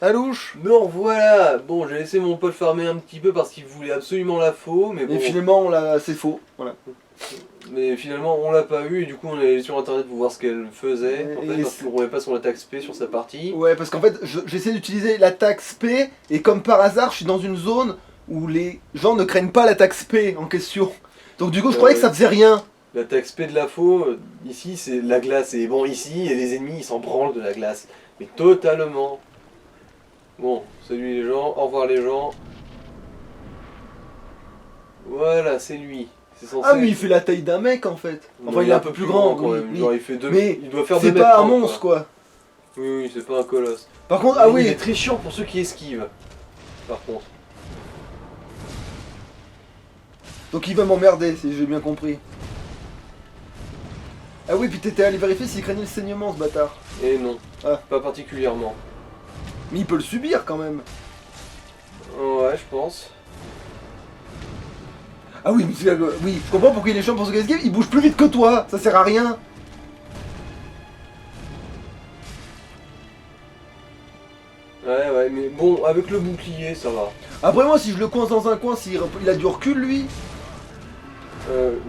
Alouche. Non, voilà. Bon, j'ai laissé mon pote farmer un petit peu parce qu'il voulait absolument la faux, mais bon. Et finalement, c'est faux. Voilà. Mais finalement, on l'a pas eu et du coup, on est allé sur internet pour voir ce qu'elle faisait. En fait, Et parce qu'on roulait pas son attaque SP sur sa partie. Ouais, parce qu'en fait, j'essaie d'utiliser l'attaque SP, et comme par hasard, je suis dans une zone où les gens ne craignent pas l'attaque SP en question. Donc du coup, je croyais que ça faisait rien. L'attaque SP de la faux, ici, c'est la glace. Et bon, ici, les ennemis, ils s'en branlent de la glace. Mais totalement. Bon, salut les gens, au revoir les gens. Voilà, c'est lui. Censé... Ah, mais il fait la taille d'un mec en fait. Enfin, il est un peu plus grand quand même. oui. Genre, il fait deux... Mais il doit faire c'est 2 mètres pas un 30, monstre quoi. Oui, c'est pas un colosse. Par contre, mais ah oui. Il est très chiant pour ceux qui esquivent. Par contre. Donc il va m'emmerder si j'ai bien compris. Ah oui, puis t'étais allé vérifier s'il craignait le saignement ce bâtard. Et non, Ah. pas particulièrement. Mais il peut le subir quand même. Ouais, je pense. Ah oui, oui, je comprends pourquoi il est chiant pour ce esquive, il bouge plus vite que toi, ça sert à rien. Ouais, mais bon, avec le bouclier, ça va. Après moi, si je le coince dans un coin, s'il a du recul lui,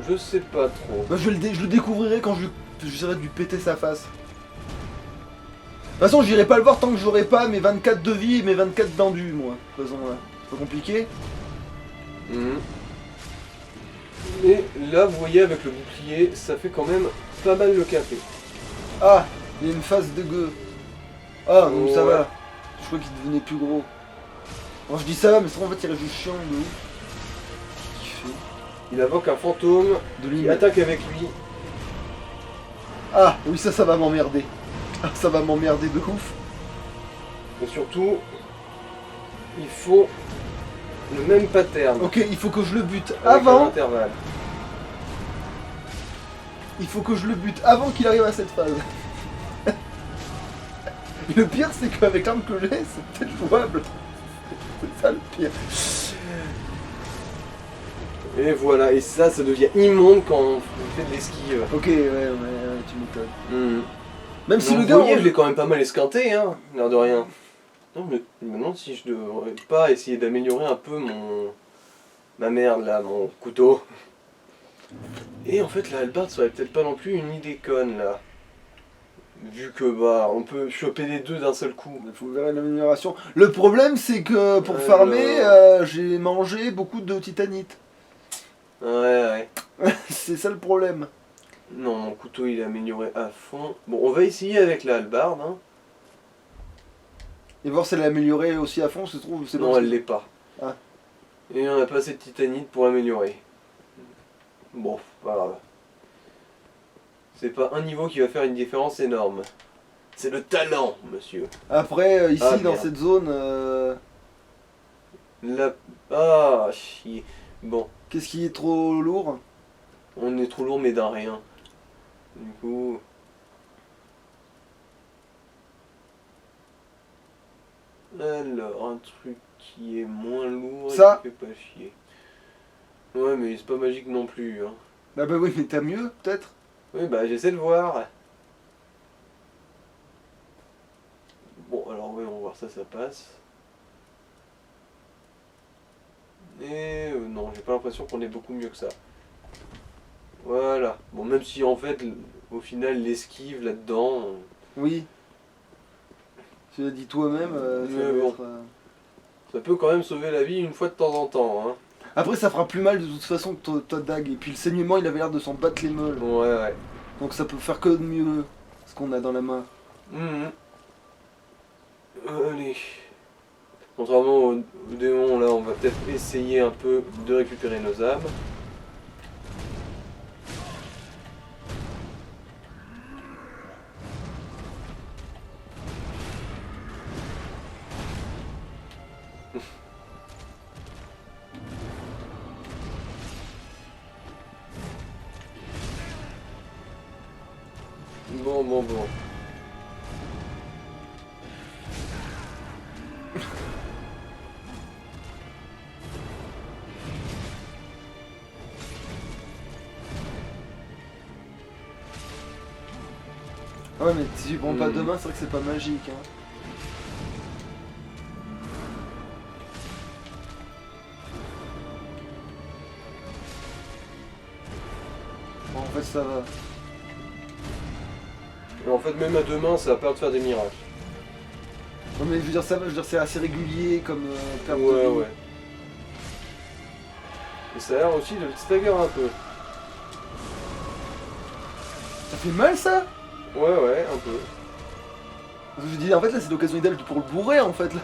je sais pas trop. bah, je le découvrirai quand j'essaierai de lui péter sa face. De toute façon, j'irai pas le voir tant que j'aurai pas mes 24 de vie et mes 24 d'endu, moi. De toute façon, c'est pas compliqué. Et là, vous voyez, avec le bouclier, ça fait quand même pas mal le café. Ah, il y a une phase de gueux. Ah, donc ça Ouais. va. Je crois qu'il devenait plus gros. Bon, je dis ça va, mais en fait, il est juste chiant de ouf. Qu'est-ce qu'il fait? Il invoque un fantôme De qui lui. attaque avec lui. Ah, oui, ça va m'emmerder. Ah, ça va m'emmerder de ouf. Et surtout, il faut le même pattern. Ok, il faut que je le bute Avec un avant. intervalle. Il faut que je le bute avant qu'il arrive à cette phase. Et le pire, c'est qu'avec l'arme que j'ai, c'est peut-être jouable. C'est ça le pire. Et voilà, et ça devient immonde quand on fait de l'esquive. Ok, ouais, tu m'étonnes. Même si Donc, le vous gars. voyez, je l'ai quand même pas mal esquinté, hein, l'air de rien. Non, mais je me demande si je devrais pas essayer d'améliorer un peu ma merde là, mon couteau. Et en fait, la hallebarde serait peut-être pas non plus une idée conne là. Vu que bah, on peut choper les deux d'un seul coup. Il faut verrer l'amélioration. Le problème, c'est que pour farmer, j'ai mangé beaucoup de titanite. Ouais. C'est ça le problème. Non, mon couteau il est amélioré à fond. Bon, on va essayer avec la hallebarde. Hein. Et voir si elle est améliorée aussi à fond, se trouve. Non, elle l'est pas. Ah. Et on a pas assez de titanite pour améliorer. Bon, pas grave. C'est pas un niveau qui va faire une différence énorme. C'est le talent, monsieur. Après, ici, dans merde. cette zone. Là... Ah, chier. Bon, Qu'est-ce qui est trop lourd? on est trop lourd mais d'un rien. Du coup... Alors, un truc qui est moins lourd et Ça. qui fait pas chier. Ouais, mais c'est pas magique non plus. Hein. Bah oui, mais t'as mieux, peut-être? Oui, bah j'essaie de voir. Bon, alors oui, on va voir ça, ça passe. Et non, j'ai pas l'impression qu'on est beaucoup mieux que ça. Voilà. Bon, même si en fait, au final, l'esquive là-dedans... Oui. Tu l'as dit toi-même, ça Mais va bon. être, Ça peut quand même sauver la vie une fois de temps en temps. Hein. Après, ça fera plus mal de toute façon que ta dague. Et puis le saignement, il avait l'air de s'en battre les meules. Ouais. Donc ça peut faire que de mieux ce qu'on a dans la main. Allez. Contrairement au démon, là, on va peut-être essayer un peu de récupérer nos âmes. Bon. Ah ouais, mais si tu prends pas deux mains, c'est vrai que c'est pas magique. Hein. Ouais, ça va. Et en fait, même à deux mains, ça va pas te faire des miracles. Non mais je veux dire ça va, je veux dire c'est assez régulier comme perte de Ouais, vie. ouais. Et ça a l'air aussi de le stagger un peu. Ça fait mal ça? Ouais, ouais, un peu. Parce que je dis en fait là c'est l'occasion idéale pour le bourrer en fait là.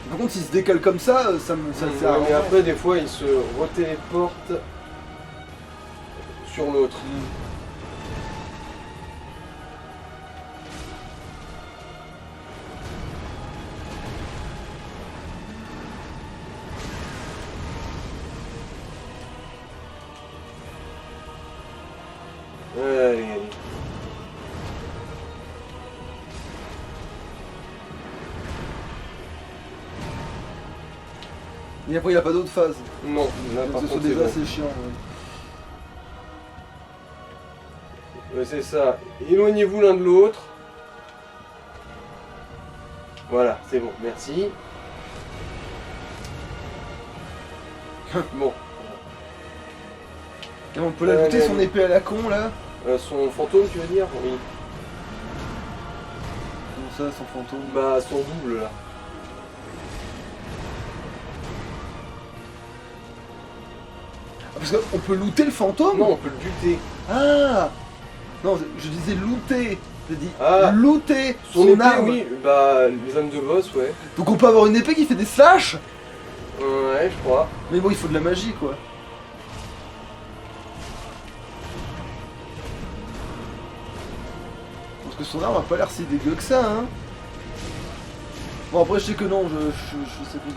Par contre s'il se décale comme ça, ça me sert à Ouais, mais rien. après, des fois, il se retéléporte sur l'autre. Allez, allez. Et après il a pas d'autre phase. Non, là par Donc ce contre, soit c'est déjà bon. c'est chiant. Ouais. Ouais, c'est ça. Éloignez-vous l'un de l'autre. Voilà, c'est bon, merci. Bon, Et on peut l'ajouter son allez. épée à la con là. son fantôme, tu veux dire? Oui. Comment ça son fantôme? Bah, son double là. Ah, parce qu'on peut looter le fantôme? Non, on peut le buter. Ah non, je disais looter. J'ai dit Ah, looter son épée, arme. oui. Bah, les âmes de boss, ouais. Donc on peut avoir une épée qui fait des slash. Ouais, je crois. Mais bon, il faut de la magie quoi. Parce que son arme a pas l'air si dégueu que ça, hein. Bon, après, je sais que non, je sais plus.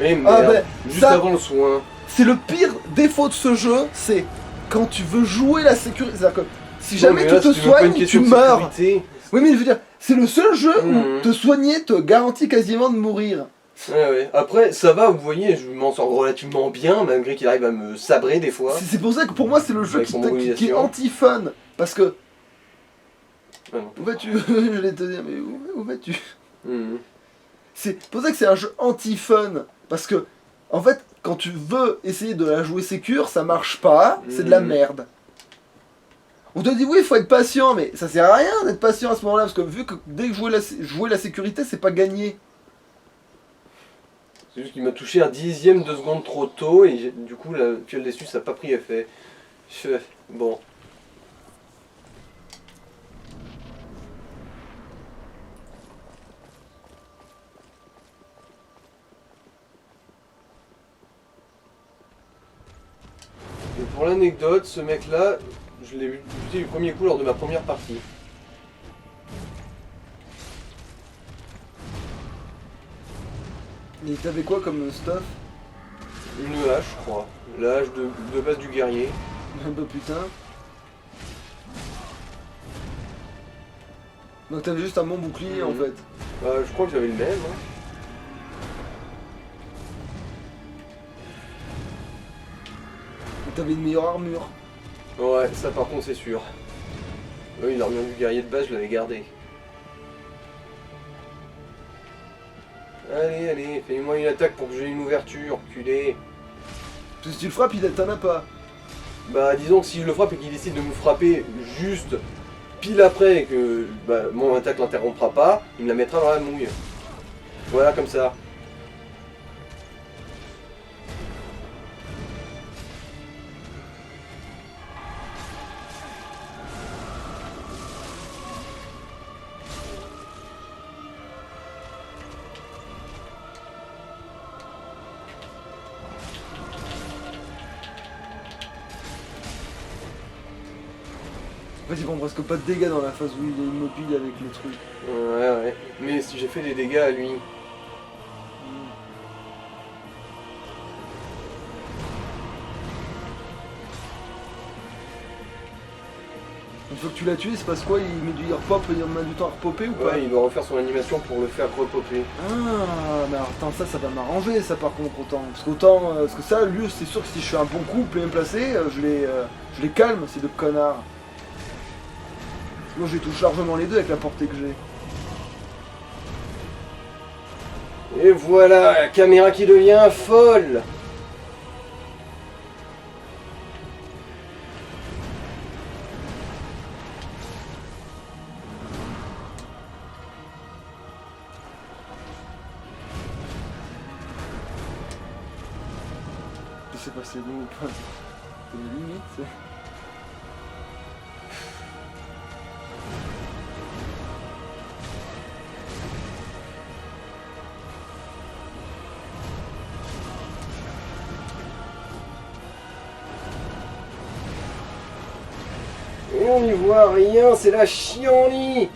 Eh merde, ben, juste ça- avant le soin. C'est le pire défaut de ce jeu, c'est quand tu veux jouer la sécurité. C'est-à-dire que si jamais Non, mais tu là, te si veux pas une soignes, question tu de meurs. sécurité. Oui, mais je veux dire, c'est le seul jeu où Mhm. te soigner te garantit quasiment de mourir. Ouais, ouais. Après, ça va, vous voyez, je m'en sors relativement bien, malgré qu'il arrive à me sabrer des fois. C'est pour ça que pour moi, c'est le jeu Avec qui son est mobilisation. anti-fun. Parce que. Ah non. Où vas-tu? Je vais te dire, mais où vas-tu? Mhm. C'est pour ça que c'est un jeu anti-fun. Parce que, en fait, quand tu veux essayer de la jouer sécure, ça marche pas, c'est de la Mhm. merde. On te dit oui, il faut être patient, mais ça sert à rien d'être patient à ce moment-là, parce que vu que dès que jouer la sécurité, c'est pas gagné. C'est juste qu'il m'a touché un dixième de seconde trop tôt, et du coup, la fiole des Suisses n'a pas pris effet. Bon. Et pour l'anecdote, ce mec-là, je l'ai buté du premier coup lors de ma première partie. Et t'avais quoi comme stuff? Une hache, je crois. La hache de base du guerrier. Un peu putain. Donc t'avais juste un bon bouclier en Mhm. fait. Je crois que j'avais le même. Hein. Et t'avais une meilleure armure. Ouais, ça par contre c'est sûr. Oui, l'armure du guerrier de base, je l'avais gardé. Allez, allez, fais-moi une attaque pour que j'ai une ouverture, culé. Parce que si tu le frappes, t'en as pas. Bah disons que si je le frappe et qu'il décide de me frapper juste pile après et que bah, mon attaque l'interrompra pas, il me la mettra dans la mouille. Voilà, comme ça. En fait, ils prend presque pas de dégâts dans la phase où il est immobile avec les trucs. Ouais, ouais. Mais si j'ai fait des dégâts à lui. Une fois que tu l'as tué, il se passe quoi? Il met du repop, il met du temps à repopper ou pas? Ouais, il doit refaire son animation pour le faire repopper. Ah, mais alors, attends, ça va m'arranger, ça par contre, autant. Parce que ça, lui, c'est sûr que si je fais un bon coup, bien placé, je les calme, ces deux connards. Moi, je les touche largement les deux avec la portée que j'ai. Et voilà, la caméra qui devient folle. Je sais pas c'est nous ou pas. C'est une limite, c'est... Et on n'y voit rien, c'est la chienlit.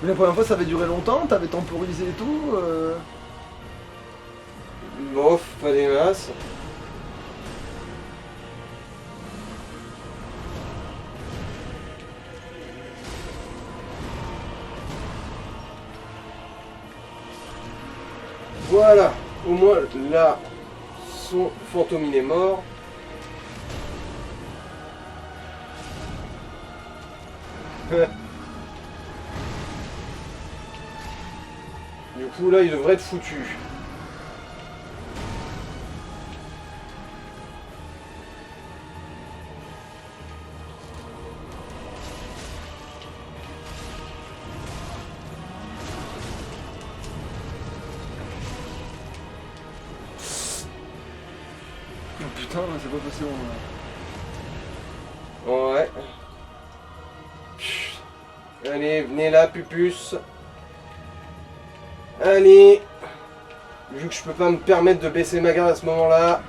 Mais la première fois, ça avait duré longtemps, t'avais temporisé et tout. Bof, pas des masses. Voilà, au moins là, son fantôme il est mort. Du coup là il devrait être foutu. Oh putain, c'est pas possible. Ouais. Chut. Allez, venez là, Pupus. Allez. Vu que je peux pas me permettre de baisser ma garde à ce moment-là.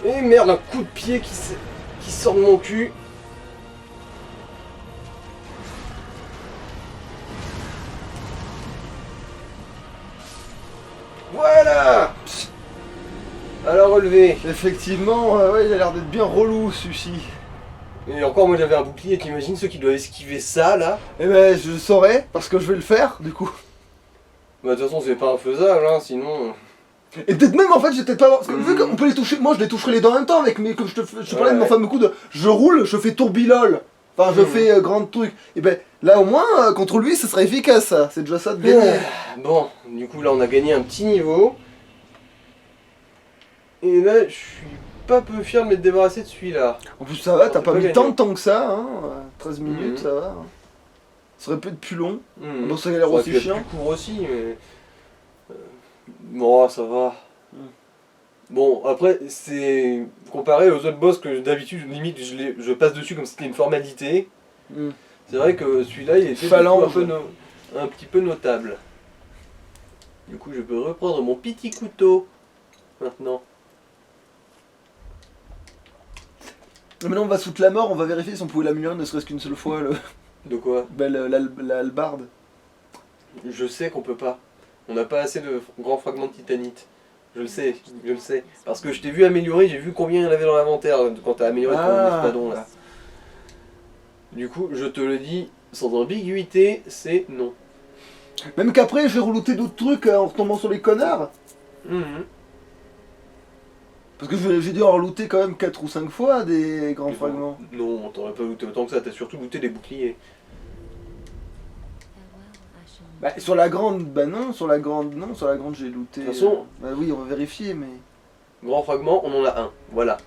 Et merde, un coup de pied qui sort de mon cul. Voilà. Alors relevé. Effectivement, ouais, il a l'air d'être bien relou, celui-ci. Et encore, moi j'avais un bouclier, t'imagines ceux qui doivent esquiver ça là? Eh ben, je le saurais, parce que je vais le faire, du coup. Bah de toute façon c'est pas infaisable, hein, sinon... Et peut-être même, en fait, j'ai peut-être pas... Parce que vu qu'on peut les toucher... Moi, je les toucherai les deux en même temps avec mes... Comme je te parlais de mon fameux coup de... Je roule, je fais tourbilol. Enfin, je fais grand truc. Et ben, là, au moins, contre lui, ça sera efficace, ça. C'est déjà ça de gagner. Bon, du coup là on a gagné un petit niveau. Et là, je suis pas peu fier de m'être débarrassé de celui-là. En plus, ça va, t'as C'est pas pas mis gagné. tant de temps que ça, hein. 13 minutes, Mhm. ça va. Hein. Ça aurait pu être plus long. Mmh. Bon, ça a l'air aurait aussi pu être chiant. plus court aussi, mais... Bon, ça va. Bon, après, c'est... Comparé aux autres boss que d'habitude, limite, je passe dessus comme si c'était une formalité. Mm. C'est vrai que celui-là, il était Phalange. un petit peu notable. Du coup, je peux reprendre mon petit couteau. Maintenant. Maintenant, on va se foutre la mort, on va vérifier si on pouvait l'améliorer ne serait-ce qu'une seule fois, le... De quoi? ben, la hallebarde. Je sais qu'on peut pas. On n'a pas assez de grands fragments de titanite. Je le sais, je le sais. Parce que je t'ai vu améliorer, j'ai vu combien il y en avait dans l'inventaire quand t'as amélioré ton espadon là. Du coup, je te le dis sans ambiguïté, c'est non. Même qu'après, je vais relouter d'autres trucs en retombant sur les connards. Mhm. Parce que j'ai dû en relooter quand même 4 ou 5 fois des grands Mais fragments. Non, t'aurais pas looté autant que ça, t'as surtout looté des boucliers. Bah, sur la grande, bah non, sur la grande j'ai looté. De toute façon- bah oui, on va vérifier, mais. Grand fragment, on en a un, voilà.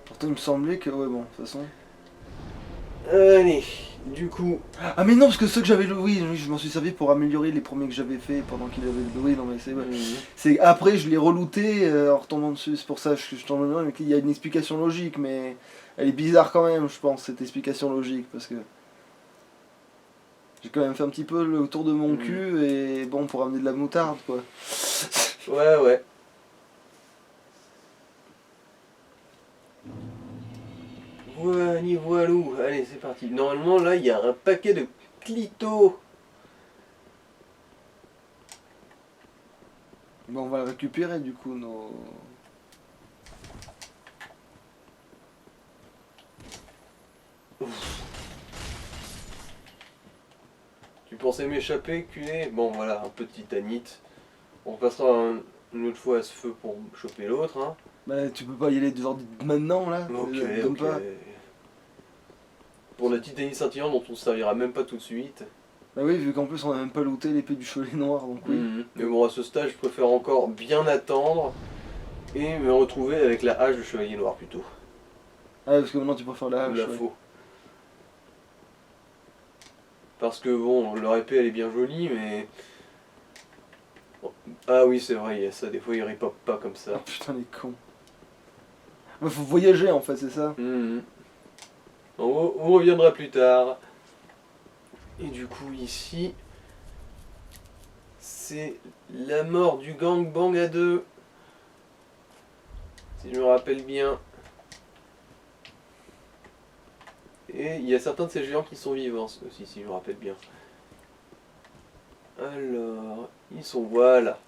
Pourtant, il me semblait que. Ouais, bon, de toute façon. Allez, du coup... Ah, mais non, parce que ceux que j'avais. Oui, je m'en suis servi pour améliorer les premiers que j'avais fait pendant qu'il avait. Oui, non, mais c'est. Ouais. C'est après, je l'ai relooté en retombant dessus, c'est pour ça que je t'en demande, mais il y a une explication logique, mais. Elle est bizarre quand même, je pense, cette explication logique, parce que. J'ai quand même fait un petit peu le tour de mon cul, et bon, pour amener de la moutarde, quoi. Ouais, ouais. Ni voilou. Allez, c'est parti. Normalement, là, il y a un paquet de clitos. Bon, on va le récupérer du coup, nos... Tu pensais m'échapper, culé? Bon, voilà, un peu de titanite. On passera une autre fois à ce feu pour choper l'autre, hein. Bah, tu peux pas y aller maintenant là. Ok, Donne ok. pas. Pour la titanite scintillante dont on ne servira même pas tout de suite. Bah oui, vu qu'en plus on a même pas looté l'épée du chevalier noir, donc oui. Mais bon, à ce stade, je préfère encore bien attendre et me retrouver avec la hache du chevalier noir plutôt. Ah, parce que maintenant tu préfères la hache. La ouais. faux. Parce que bon, leur épée elle est bien jolie, mais. Ah oui, c'est vrai, il y a ça, des fois ils ripopent pas comme ça. Oh putain, les cons. Bah, faut voyager en fait, c'est ça. On reviendra plus tard. Et du coup, ici, c'est la mort du gangbang à deux. Si je me rappelle bien. Et il y a certains de ces géants qui sont vivants aussi, si je me rappelle bien. Alors, ils sont, voilà.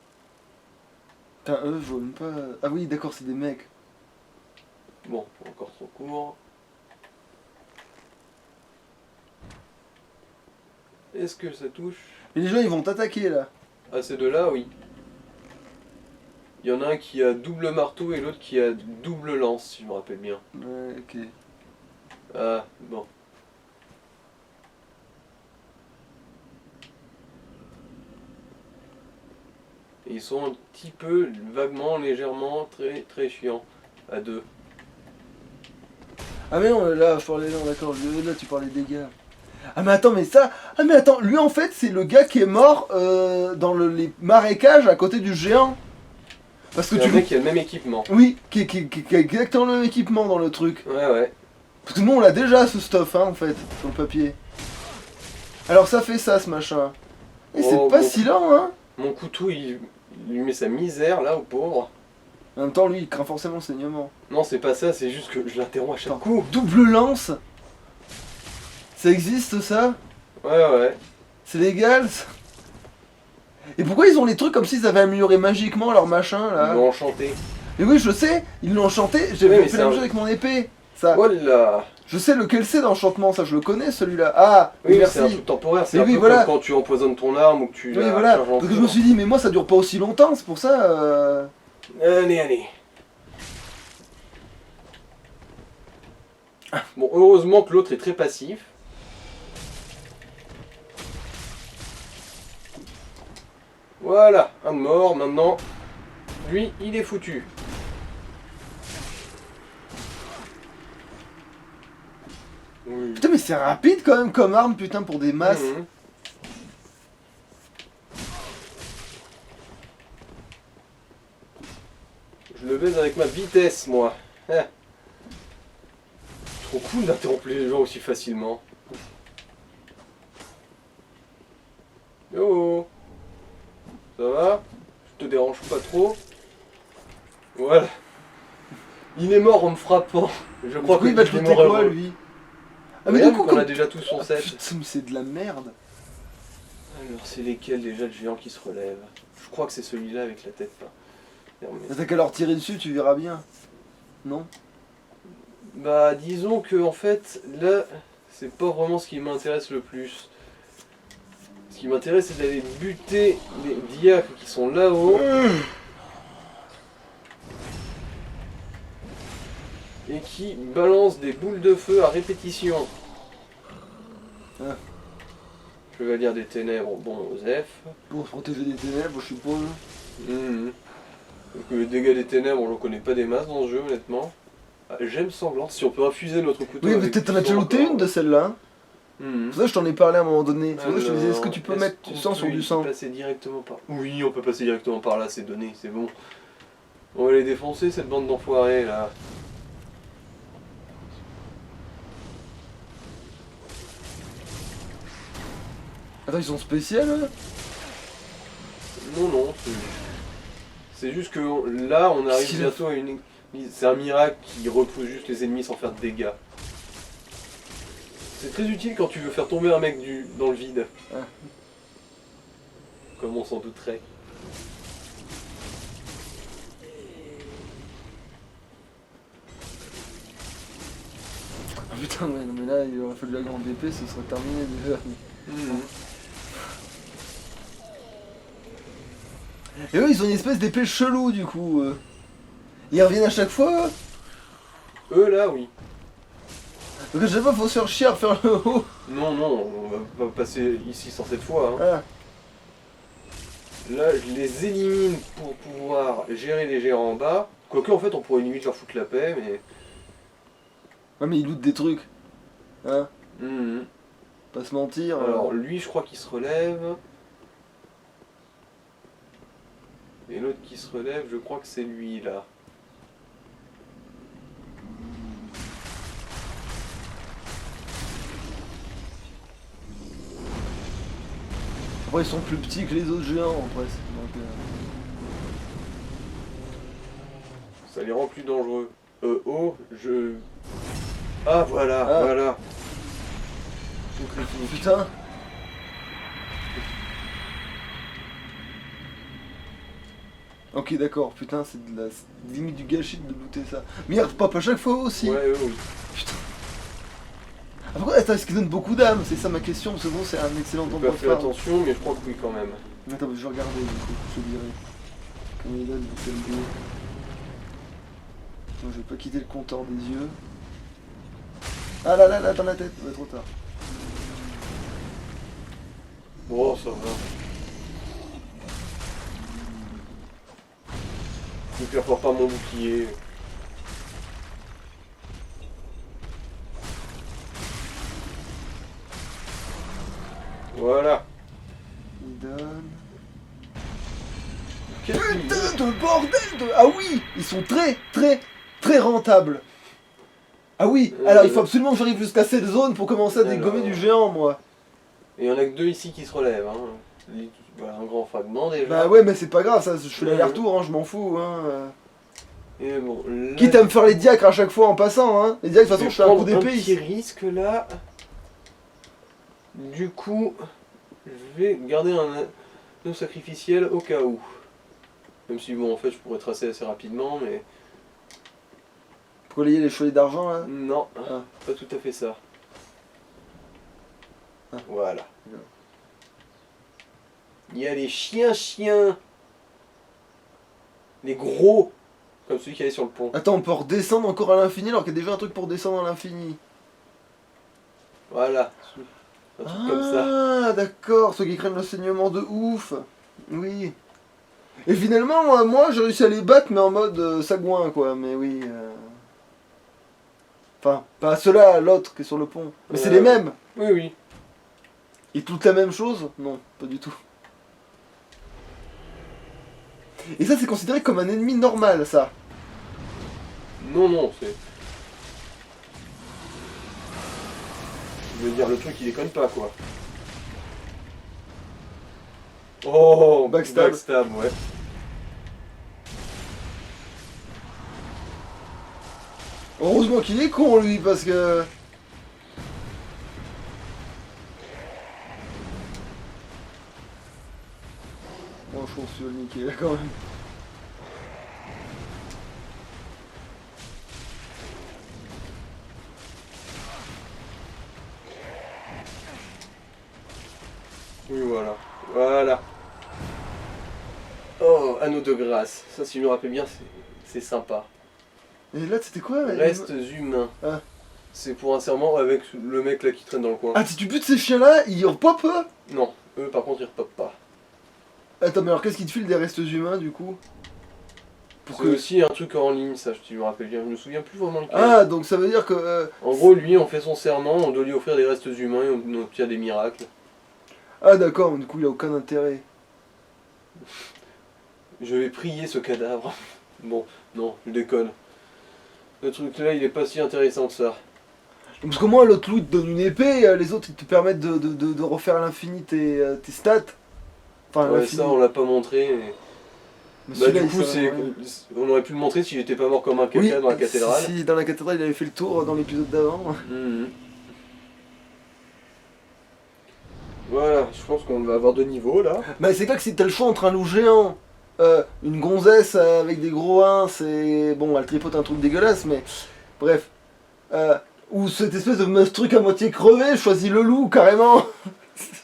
Putain, eux, je vois même pas. Ah oui, d'accord, c'est des mecs. Bon, encore trop court. Est-ce que ça touche? Et les gens ils vont t'attaquer là. Ah, ces deux-là, oui. Il y en a un qui a double marteau et l'autre qui a double lance, si je me rappelle bien. Ouais, ok. Ah, bon. Et ils sont un petit peu, vaguement, légèrement, très très chiants. À deux. Ah mais non, là, faut aller là, d'accord, là tu parlais des gars. Ah mais attends, mais ça... Ah mais attends, lui en fait c'est le gars qui est mort dans les marécages à côté du géant. Parce que C'est tu... un mec qui a le même équipement. Oui, qui a exactement le même équipement dans le truc. Ouais, ouais. Parce que nous on l'a déjà ce stuff hein en fait, sur le papier. Alors ça fait ça ce machin. Et c'est Oh, pas bon. si lent hein. Mon couteau, il lui met sa misère là, au pauvre. En même temps lui il craint forcément le saignement. Non, c'est pas ça, c'est juste que je l'interromps à chaque coup. Double lance. Ça existe ça? Ouais, ouais. C'est légal ça. Et pourquoi ils ont les trucs comme s'ils avaient amélioré magiquement leur machin Ils là? l'ont enchanté. Et oui je sais, ils l'ont enchanté, Ouais, j'avais mais fait c'est la même un- chose avec mon épée. Ça. Oh là. Je sais lequel c'est d'enchantement, ça je le connais celui-là. Ah, Oui, mais merci. c'est un truc temporaire, c'est Mais un oui, peu voilà. comme quand tu empoisonnes ton arme ou que tu Oui la voilà, charges en parce que je feu. me suis dit mais moi ça dure pas aussi longtemps, c'est pour ça. Allez, allez. Bon, heureusement que l'autre est très passif. Voilà, un de mort, maintenant, lui, il est foutu. Oui. Putain mais c'est rapide quand même comme arme putain pour des masses. Mhm. Je le baise avec ma vitesse, moi. Hein. Trop cool d'interrompre les gens aussi facilement. Yo, ça va? Je te dérange pas trop? Voilà. Il est mort en me frappant. Je crois Pourquoi il que va te il est looter mort quoi heureux. lui? Ah mais Regarde, du coup qu'on a comme... déjà tout son Ah, set. putain mais c'est de la merde. Alors c'est lesquels déjà le géant qui se relève? Je crois que c'est celui-là avec la tête. Merde, mais- T'as qu'à leur tirer dessus, tu verras bien. Non? Bah disons que en fait là c'est pas vraiment ce qui m'intéresse le plus. Ce qui m'intéresse c'est d'aller buter les diacres qui sont là-haut et qui balancent des boules de feu à répétition. Ah. Chevalier des ténèbres, bon Osef. Pour se protéger des ténèbres, je suppose. Donc les dégâts des ténèbres on ne connaît pas des masses dans ce jeu honnêtement. Ah, j'aime Sanglance, si on peut infuser notre couteau. Oui mais avec peut-être t'en as du déjà sang looté encore. une de celles-là. Hein. Mhm. C'est pour ça que je t'en ai parlé à un moment donné. C'est pour ça que je te disais, est-ce que Alors, tu peux est-ce mettre qu'on du sang sur peut du y sang? passer directement par... Oui, on peut passer directement par là, c'est donné, c'est bon. On va les défoncer, cette bande d'enfoirés, là. Attends, ils sont spéciaux là? Non, non, c'est juste que là, on arrive Si. bientôt à une... C'est un miracle qui repousse juste les ennemis sans faire de dégâts. C'est très utile quand tu veux faire tomber un mec dans le vide. Ah. Comme on s'en douterait. Ah putain, ouais, non mais là, il aurait fallu la grande épée, ce serait terminé déjà. Et eux, ils ont une espèce d'épée chelou du coup. Ils reviennent à chaque fois. Eux là, oui. Donc à chaque fois, faut se faire chier à faire le haut. Non, non, on va passer ici sans cette fois. Hein. Ah. Là, je les élimine pour pouvoir gérer les géants en bas. Quoique, en fait, on pourrait limite leur foutre la paix, mais... Ouais, mais ils lootent des trucs. Hein. Mhm. Pas se mentir. Alors, lui, je crois qu'il se relève. Et l'autre qui se relève, je crois que c'est lui, là. Après, ils sont plus petits que les autres géants, presque. Donc, Ça les rend plus dangereux. Oh, je... Ah, voilà, Ah. voilà. Putain. Ok, d'accord, putain, c'est de la limite du gâchis de looter ça. Mais il repop à chaque fois aussi. Ouais, oui. Putain. Ah, pourquoi attends, est-ce qu'ils donnent beaucoup d'âmes? C'est ça ma question, parce que bon, c'est un excellent J'ai endroit pas de fait faire. attention, mais je crois que oui, quand même. Attends, je vais regarder du coup, je te dirai. Comment il donne quel vidéo. Non, je vais pas quitter le compteur des yeux. Ah là là là, dans la tête, ouais, trop tard. Bon, ça va. Ne perfore pas mon bouclier. Voilà. Il donne... Qu'est-ce qu'il dit ? Putain de bordel de... Ah oui, ils sont très rentables. Ah oui, alors il faut absolument que j'arrive jusqu'à cette zone pour commencer à dégommer du géant, moi. Et il y en a que 2 ici qui se relèvent. Hein. Voilà, un grand fragment déjà. Bah ouais, mais c'est pas grave, ça, je fais l'aller-retour, hein, je m'en fous. Hein. Et bon, là, Quitte à me faire les diacres à chaque fois en passant, hein. Les diacres, de toute façon, je fais un coup un d'épée. petit risque là. Du coup, je vais garder un anneau sacrificiel au cas où. Même si bon, en fait, je pourrais tracer assez rapidement, mais... Pour lier les chevaliers d'argent, là. Non, Ah. pas tout à fait ça. Ah. Voilà. Non. Il y a les chiens. Les gros. Comme celui qui est sur le pont. Attends, on peut redescendre encore à l'infini alors qu'il y a déjà un truc pour descendre à l'infini. Voilà. Un truc comme ça. Ah, d'accord, ceux qui craignent l'enseignement de ouf. Oui. Et finalement, moi, j'ai réussi à les battre, mais en mode sagouin, quoi. Mais oui. Enfin, pas ceux-là, l'autre qui est sur le pont. Mais c'est les mêmes. Oui, oui. Ils toutes la même chose? Non, pas du tout. Et ça, c'est considéré comme un ennemi normal, ça. Non, non, c'est... Je veux dire, le truc, il déconne pas, quoi. Oh, Backstab. ouais. Heureusement qu'il est con, lui, parce que... Bon, je pense que je vais le niquer, là, quand même. Oui, voilà. Voilà. Oh, anneau de grâce. Ça, si je me rappelle bien, c'est sympa. Et là, c'était quoi? Restes humains. Ah. C'est pour un serment avec le mec là qui traîne dans le coin. Ah, si tu butes ces chiens-là, ils repopent, eux? Non, eux par contre ils repopent pas. Attends, mais alors qu'est-ce qui te file des restes humains, du coup? C'est aussi un truc en ligne, ça, je me rappelle bien. Je me souviens plus vraiment lequel. Ah, donc ça veut dire que... En gros, lui, on fait son serment, on doit lui offrir des restes humains et on obtient des miracles. Ah, d'accord, du coup, il a aucun intérêt. Je vais prier ce cadavre. Bon, non, je déconne. Le truc là, il est pas si intéressant que ça. Parce que moi, l'autre loup, il te donne une épée, les autres, ils te permettent de refaire à l'infini tes stats. Enfin, Ouais, l'infini. ça, on l'a pas montré. Mais... Mais Bah, celui-là, du il coup, sert à rien. on aurait pu le montrer s'il était pas mort comme un caca Oui, dans la cathédrale. si, dans la cathédrale, il avait fait le tour dans l'épisode d'avant. Mhm. Voilà, je pense qu'on va avoir 2 niveaux là. Bah c'est clair que si t'as le choix entre un loup géant, une gonzesse avec des gros reins, c'est... Bon, elle tripote un truc dégueulasse, mais... Bref. Ou cette espèce de truc à moitié crevé, je choisis le loup, carrément.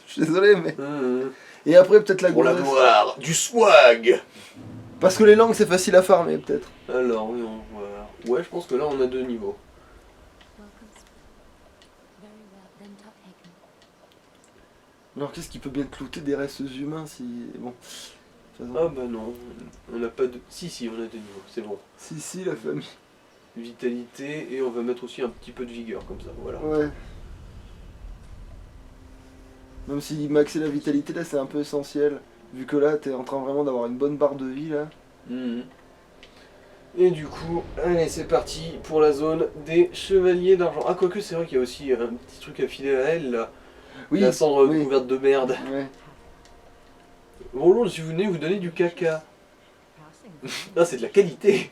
Je suis désolé, mais... Et après, peut-être la Pour la gonzesse. gloire du swag. Parce que les langues, c'est facile à farmer, peut-être. Alors, oui, on voit. Ouais, je pense que là, on a 2 niveaux. Alors, qu'est-ce qui peut bien te looter des restes humains si... Bon... Ah bah non, on n'a pas de... Si, on a 2 niveaux, c'est bon. Si, la famille. Vitalité, et on va mettre aussi un petit peu de vigueur, comme ça, voilà. Ouais. Même si maxer la vitalité, là, c'est un peu essentiel. Vu que là, t'es en train vraiment d'avoir une bonne barre de vie, là. Et du coup, allez, c'est parti pour la zone des chevaliers d'argent. Ah, quoique, c'est vrai qu'il y a aussi un petit truc à filer à elle, là. Oui, La cendre oui. couverte de merde. Ouais. Bonjour, si vous venez vous donner du caca. Ah, c'est de la qualité.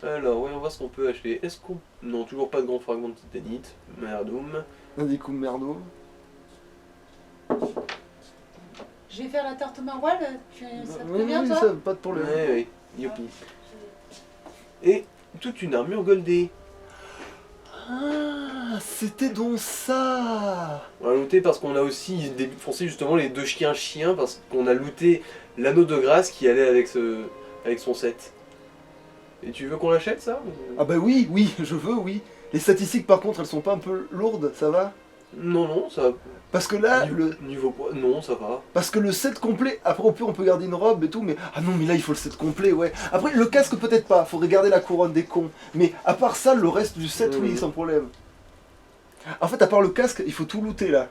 Alors, ouais, on va voir ce qu'on peut acheter. Est-ce qu'on... Non, toujours pas de grands fragments de titanite. Merdoum. Un des coups merdo. Je vais faire la tarte maroilles, ça te Oui, convient oui, toi ça, pas de problème. Ouais, youpi. Et toute une armure goldée. Ah, c'était donc ça. On a looté parce qu'on a aussi défoncé justement les 2 chiens parce qu'on a looté l'anneau de grâce qui allait avec son set. Et tu veux qu'on l'achète ça Ah bah oui, je veux, oui. Les statistiques par contre, elles sont pas un peu lourdes, ça va? Non, ça... Parce que là, Niveau poids, non, ça va. parce que le set complet, après au pire on peut garder une robe et tout, mais... Ah non, mais là il faut le set complet, ouais. Après, le casque peut-être pas, faudrait garder la couronne des cons. Mais à part ça, le reste du set, oui, sans problème. En fait, à part le casque, il faut tout looter là.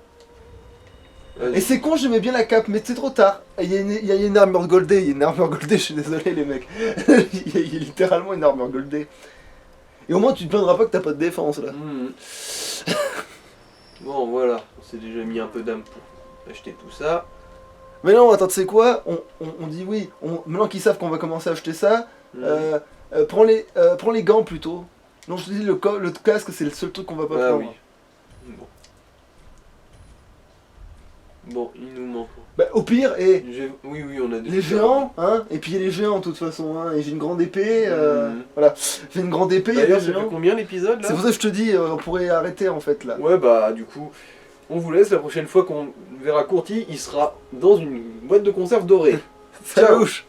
Et c'est con, j'aimais bien la cape, mais c'est trop tard. Il y a une armure goldée, je suis désolé les mecs. Il y a littéralement une armure goldée. Et au moins tu te plaindras pas que t'as pas de défense là. Bon voilà, on s'est déjà mis un peu d'âme pour acheter tout ça. Mais non, attends, tu sais quoi, on dit oui, maintenant qu'ils savent qu'on va commencer à acheter ça, prends les gants plutôt. Non, je te dis, le casque c'est le seul truc qu'on va pas prendre. Oui. Bon, il nous manque. Bah, au pire, et Oui, on a des les géants, hein, et puis il y a les géants de toute façon, hein, et j'ai une grande épée, voilà, j'ai une grande épée, il y a D'ailleurs, des ça fait géants. combien l'épisode là? C'est pour ça que je te dis, on pourrait arrêter en fait là. Ouais, bah du coup, on vous laisse. La prochaine fois qu'on verra Courti, il sera dans une boîte de conserve dorée. Salut.